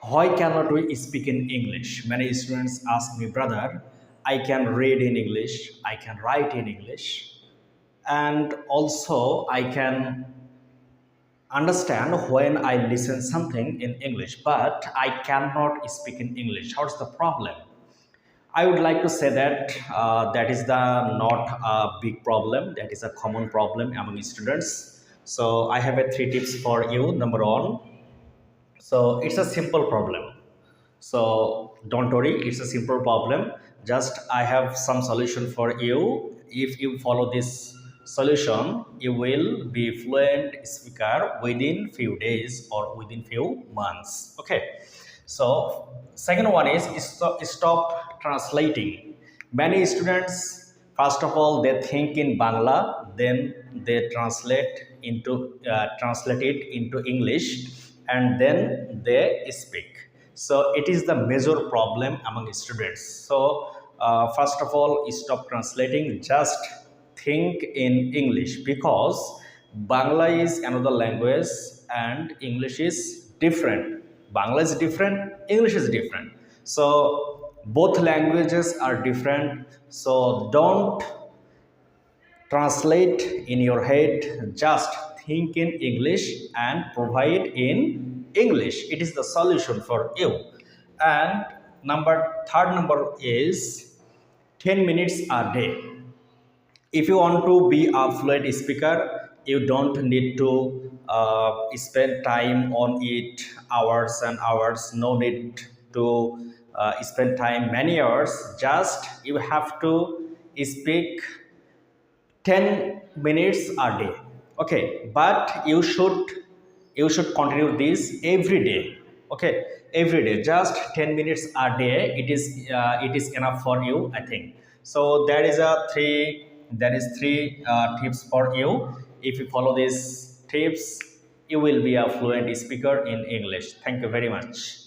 Why cannot we speak in English? Many students ask me, brother, I can read in English, I can write in English, and also I can understand when I listen something in English, but I cannot speak in English. What's the problem? I would like to say that that is the not a big problem. That is a common problem among students. So I have a three tips for you. Number one, so it's a simple problem. So don't worry, it's a simple problem. Just I have some solution for you. If you follow this solution, you will be fluent speaker within few days or within few months. Okay. So second one is stop translating. Many students, first of all, they think in Bangla, then they translate it into English, and then they speak. So it is the major problem among students. So first of all, stop translating. Just think in English, because Bangla is another language and English is different. Bangla is different, English is different. So both languages are different. So don't translate in your head, just think in English and provide in English. It is the solution for you. And third number is 10 minutes a day. If you want to be a fluent speaker, you don't need to spend time on it hours and hours. No need to spend time many hours. Just you have to speak 10 minutes a day. Okay, but you should continue this every day. Okay, every day, just 10 minutes a day. It is enough for you, I think. So there is three tips for you. If you follow these tips, you will be a fluent speaker in English. Thank you very much.